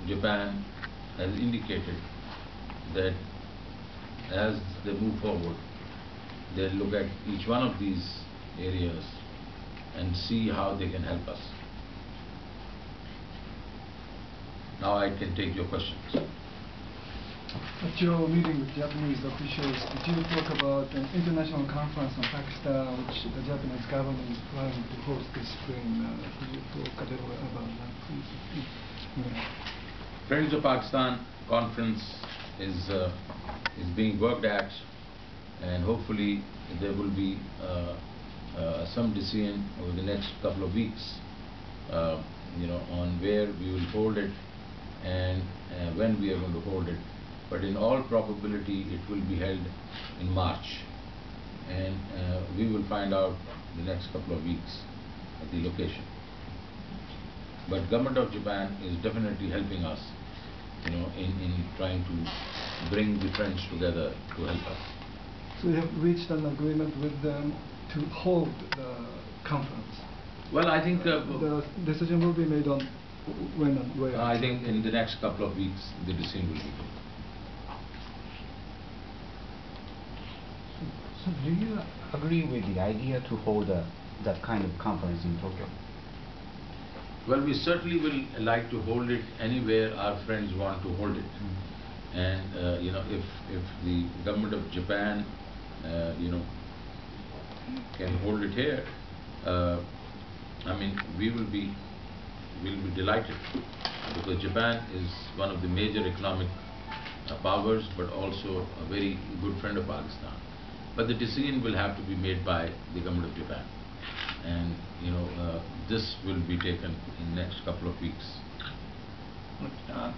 Japan has indicated that as they move forward, they'll look at each one of these areas and see how they can help us. Now I can take your questions. At your meeting with Japanese officials, did you talk about an international conference on Pakistan which the Japanese government is planning to host this spring? Could you talk a little bit about that, please? Yeah. Friends of Pakistan conference is being worked at, and hopefully there will be some decision over the next couple of weeks, on where we will hold it and when we are going to hold it. But in all probability, it will be held in March, and we will find out the next couple of weeks at the location. But government of Japan is definitely helping us, in trying to bring the friends together to help us. So you have reached an agreement with them to hold the conference? Well, I think the decision will be made on when and where. I think in the next couple of weeks the decision will be made. So do you agree with the idea to hold that kind of conference in Tokyo? Well, we certainly will like to hold it anywhere our friends want to hold it. And if the government of Japan can hold it here, we'll be delighted, because Japan is one of the major economic powers, but also a very good friend of Pakistan. But the decision will have to be made by the government of Japan, and this will be taken in the next couple of weeks.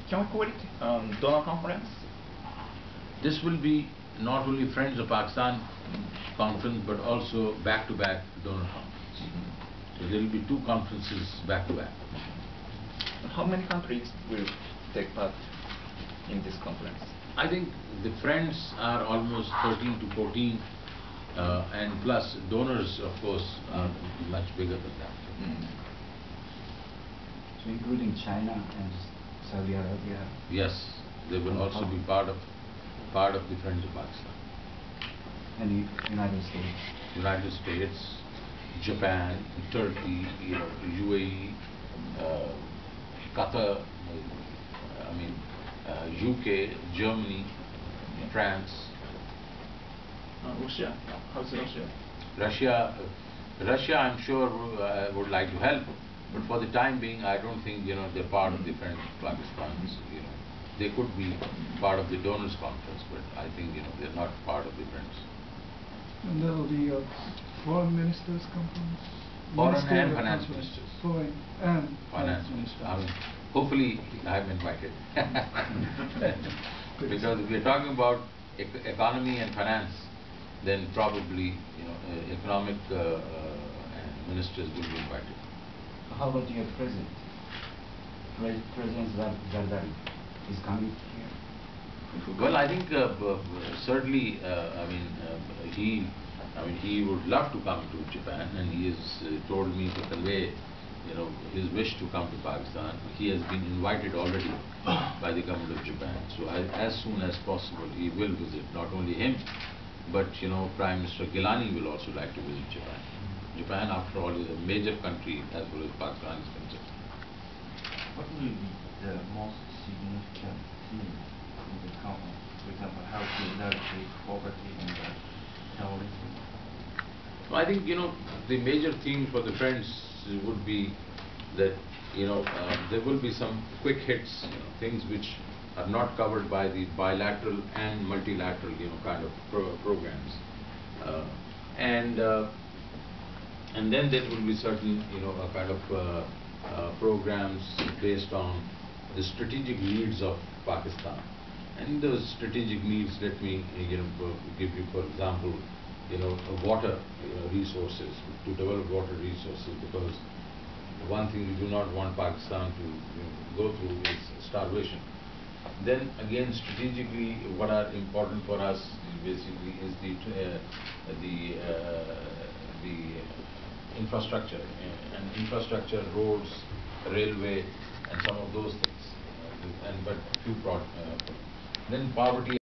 Can we call it donor conference? This will be not only Friends of Pakistan conference, but also back-to-back donor conference. So there will be two conferences back-to-back. How many countries will take part in this conference? I think the friends are almost 13 to 14, and plus donors, of course, are much bigger than that. So including China and Saudi Arabia? Yes, they will also be part of the Friends of Pakistan. And the United States? United States, Japan, Turkey, UAE, Qatar, UK, Germany, France. Russia? How's Russia? Russia, I'm sure would like to help, but for the time being, I don't think they're part of the Friends of Pakistan. They could be part of the donors conference, but I think they're not part of the Friends. And there will be a foreign ministers conference. Foreign and finance ministers. Foreign and finance ministers. Hopefully I'm invited. Because if we're talking about economy and finance, then probably economic ministers will be invited. How about your president? President Zardari is coming here? Well, I think certainly, he would love to come to Japan, and he has told me to convey his wish to come to Pakistan. He has been invited already by the government of Japan. So as soon as possible, he will visit. Not only him, but Prime Minister Gilani will also like to visit Japan. Japan, after all, is a major country as well as Pakistan is concerned. What will be the most significant theme in the conference? For example, how to eradicate poverty and terrorism? I think the major theme for the Friends would be that there will be some quick hits, things which are not covered by the bilateral and multilateral kind of programs, and then there will be certain kind of programs based on the strategic needs of Pakistan. And those strategic needs, let me give you, for example, water resources, to develop water resources, because one thing we do not want Pakistan to go through is starvation. Then again, strategically, what are important for us basically is the infrastructure, and infrastructure, roads, railway, and some of those things. then poverty